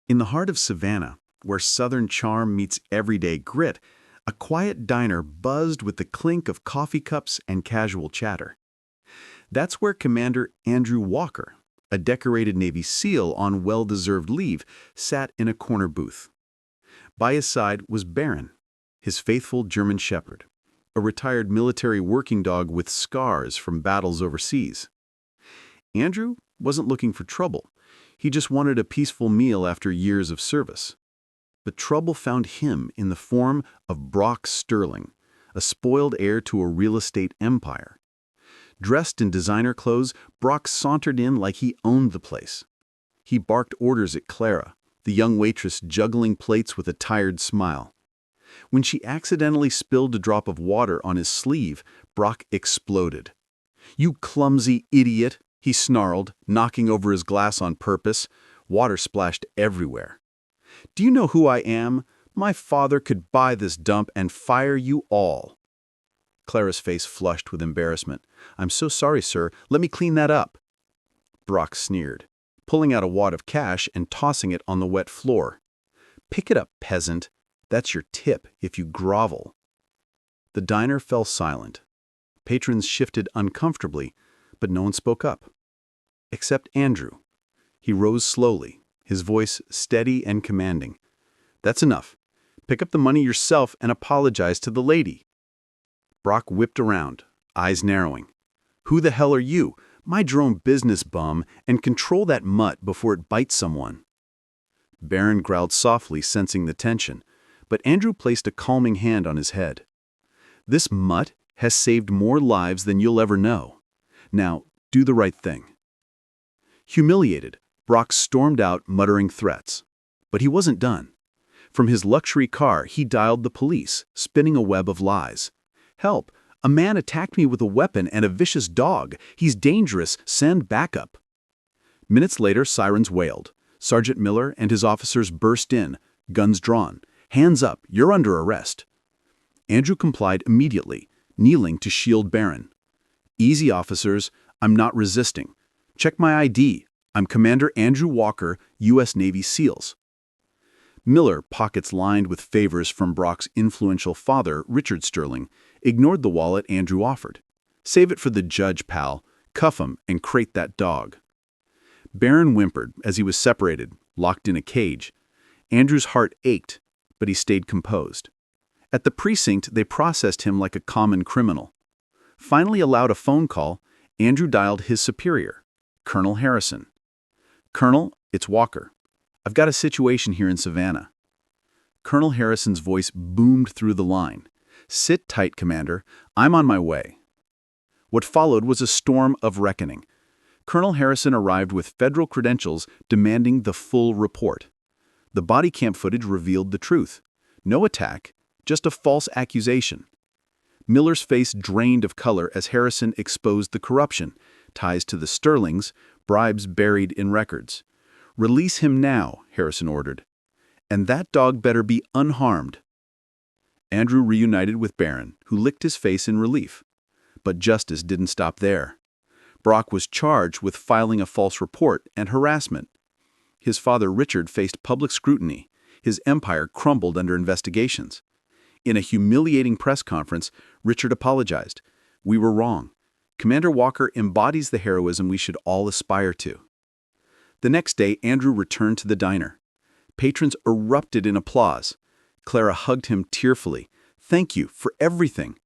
In the heart of Savannah, where Southern charm meets everyday grit, a quiet diner buzzed with the clink of coffee cups and casual chatter. That's where Commander Andrew Walker, a decorated Navy SEAL on well-deserved leave, sat in a corner booth. By his side was Baron, his faithful German shepherd, a retired military working dog with scars from battles overseas. Andrew wasn't looking for trouble. He just wanted a peaceful meal after years of service. But trouble found him in the form of Brock Sterling, a spoiled heir to a real estate empire. Dressed in designer clothes, Brock sauntered in like he owned the place. He barked orders at Clara, the young waitress juggling plates with a tired smile. When she accidentally spilled a drop of water on his sleeve, Brock exploded. "You clumsy idiot!" he snarled, knocking over his glass on purpose. Water splashed everywhere. "Do you know who I am? My father could buy this dump and fire you all." Clara's face flushed with embarrassment. "I'm so sorry, sir. Let me clean that up." Brock sneered, pulling out a wad of cash and tossing it on the wet floor. "Pick it up, peasant. That's your tip if you grovel." The diner fell silent. Patrons shifted uncomfortably, but no one spoke up. Except Andrew. He rose slowly, his voice steady and commanding. "That's enough. Pick up the money yourself and apologize to the lady." Brock whipped around, eyes narrowing. "Who the hell are you? Mind your own business, bum, and control that mutt before it bites someone." Baron growled softly, sensing the tension, but Andrew placed a calming hand on his head. "This mutt has saved more lives than you'll ever know. Now, do the right thing." Humiliated, Brock stormed out, muttering threats. But he wasn't done. From his luxury car, he dialed the police, spinning a web of lies. "Help! A man attacked me with a weapon and a vicious dog. He's dangerous. Send backup." Minutes later, sirens wailed. Sergeant Miller and his officers burst in, guns drawn. "Hands up, you're under arrest." Andrew complied immediately, kneeling to shield Baron. "Easy, officers. I'm not resisting. Check my ID. I'm Commander Andrew Walker, U.S. Navy SEALs." Miller, pockets lined with favors from Brock's influential father, Richard Sterling, ignored the wallet Andrew offered. "Save it for the judge, pal. Cuff him and crate that dog." Baron whimpered as he was separated, locked in a cage. Andrew's heart ached, but he stayed composed. At the precinct, they processed him like a common criminal. Finally allowed a phone call, Andrew dialed his superior, Colonel Harrison. "Colonel, it's Walker. I've got a situation here in Savannah." Colonel Harrison's voice boomed through the line. "Sit tight, Commander. I'm on my way." What followed was a storm of reckoning. Colonel Harrison arrived with federal credentials demanding the full report. The body cam footage revealed the truth. No attack, just a false accusation. Miller's face drained of color as Harrison exposed the corruption, ties to the Sterlings, bribes buried in records. "Release him now," Harrison ordered. "And that dog better be unharmed." Andrew reunited with Baron, who licked his face in relief. But justice didn't stop there. Brock was charged with filing a false report and harassment. His father Richard faced public scrutiny. His empire crumbled under investigations. In a humiliating press conference, Richard apologized. "We were wrong. Commander Walker embodies the heroism we should all aspire to." The next day, Andrew returned to the diner. Patrons erupted in applause. Clara hugged him tearfully. "Thank you for everything."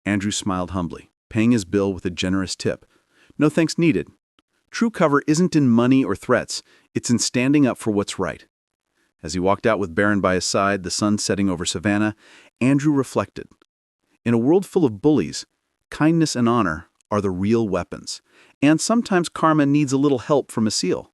Andrew smiled humbly, paying his bill with a generous tip. "No thanks needed. True cover isn't in money or threats. It's in standing up for what's right." As he walked out with Baron by his side, the sun setting over Savannah, Andrew reflected. In a world full of bullies, kindness and honor are the real weapons. And sometimes karma needs a little help from a SEAL.